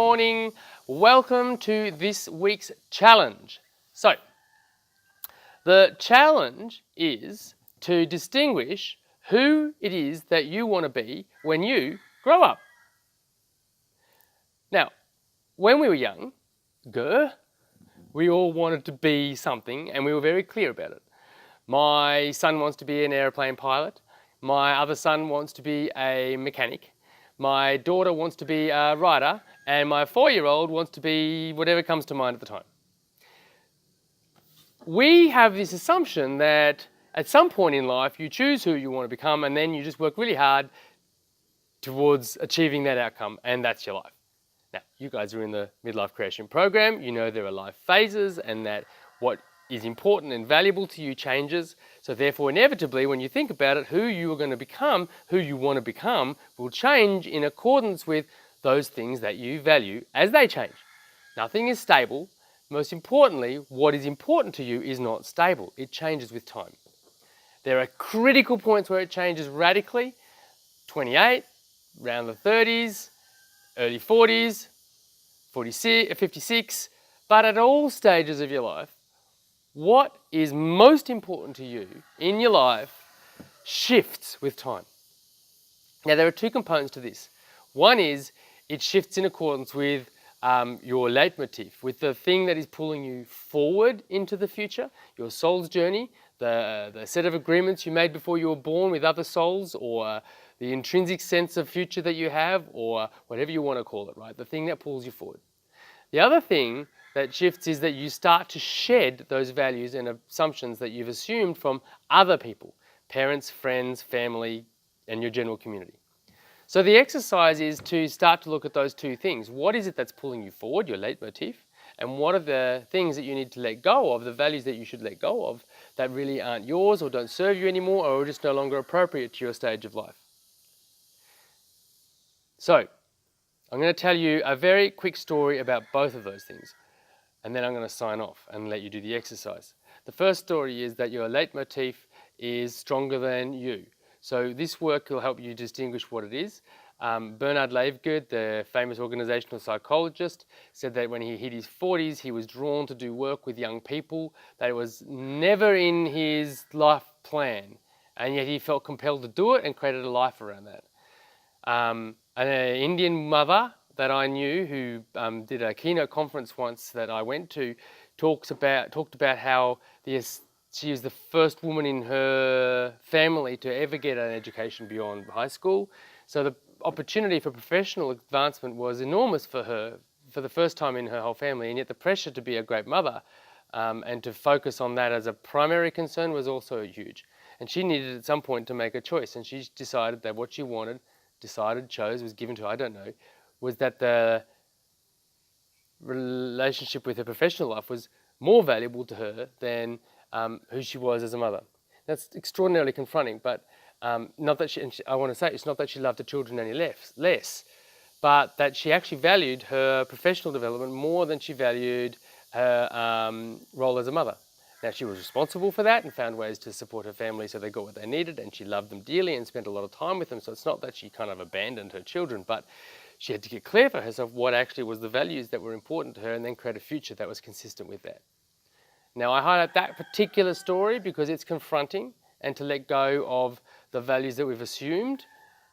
Morning, welcome to this week's challenge. So, the challenge is to distinguish who it is that you want to be when you grow up. Now, when we were younger, we all wanted to be something and we were very clear about it. My son wants to be an airplane pilot. My other son wants to be a mechanic. My daughter wants to be a writer, and my 4-year-old wants to be whatever comes to mind at the time. We have this assumption that at some point in life you choose who you want to become and then you just work really hard towards achieving that outcome, and that's your life. Now, you guys are in the Midlife Creation program. You know there are life phases and that what is important and valuable to you changes. So therefore, inevitably, when you think about it, who you are going to become, who you want to become, will change in accordance with those things that you value as they change. Nothing is stable. Most importantly, what is important to you is not stable. It changes with time. There are critical points where it changes radically. 28, around the 30s, early 40s, 46, 56. But at all stages of your life, what is most important to you in your life shifts with time. Now, there are two components to this. One is it shifts in accordance with your Leitmotif, with the thing that is pulling you forward into the future, your soul's journey, the set of agreements you made before you were born with other souls, or the intrinsic sense of future that you have, or whatever you want to call it, right? The thing that pulls you forward. The other thing that shifts is that you start to shed those values and assumptions that you've assumed from other people, parents, friends, family, and your general community. So the exercise is to start to look at those two things. What is it that's pulling you forward, your leitmotif, and what are the things that you need to let go of, the values that you should let go of, that really aren't yours or don't serve you anymore or are just no longer appropriate to your stage of life. So, I'm going to tell you a very quick story about both of those things. And then I'm going to sign off and let you do the exercise. The first story is that your leitmotif is stronger than you. So this work will help you distinguish what it is. Bernard Lavegood, the famous organizational psychologist, said that when he hit his 40s, he was drawn to do work with young people, that it was never in his life plan. And yet he felt compelled to do it and created a life around that. An Indian mother that I knew who did a keynote conference once that I went to talked about how she was the first woman in her family to ever get an education beyond high school. So the opportunity for professional advancement was enormous for her for the first time in her whole family, and yet the pressure to be a great mother and to focus on that as a primary concern was also huge. And she needed at some point to make a choice, and she decided that what she wanted, chose, was given to her, I don't know, was that the relationship with her professional life was more valuable to her than who she was as a mother. That's extraordinarily confronting, but not that I want to say, it's not that she loved her children any less, but that she actually valued her professional development more than she valued her role as a mother. Now, she was responsible for that and found ways to support her family so they got what they needed, and she loved them dearly and spent a lot of time with them. So it's not that she kind of abandoned her children, but she had to get clear for herself what actually was the values that were important to her and then create a future that was consistent with that. Now, I highlight that particular story because it's confronting, and to let go of the values that we've assumed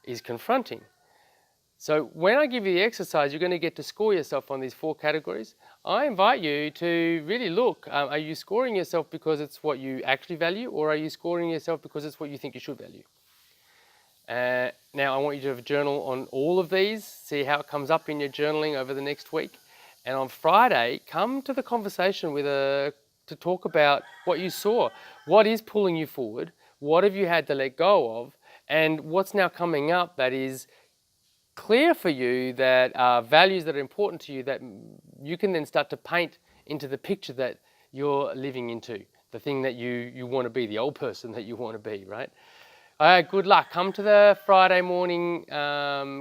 is confronting. So when I give you the exercise, you're going to get to score yourself on these 4 categories. I invite you to really look, are you scoring yourself because it's what you actually value, or are you scoring yourself because it's what you think you should value? Now I want you to have a journal on all of these, see how it comes up in your journaling over the next week. And on Friday, come to the conversation to talk about what you saw. What is pulling you forward? What have you had to let go of? And what's now coming up that is clear for you, that are values that are important to you, that you can then start to paint into the picture that you're living into, the thing that you want to be, the old person that you want to be, right? All right, good luck. Come to the Friday morning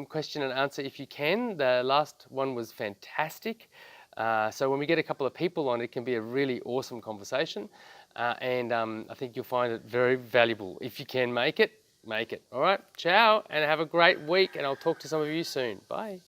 question and answer if you can. The last one was fantastic. So when we get a couple of people on, it can be a really awesome conversation. And I think you'll find it very valuable. If you can make it, make it. All right, ciao, and have a great week, and I'll talk to some of you soon. Bye.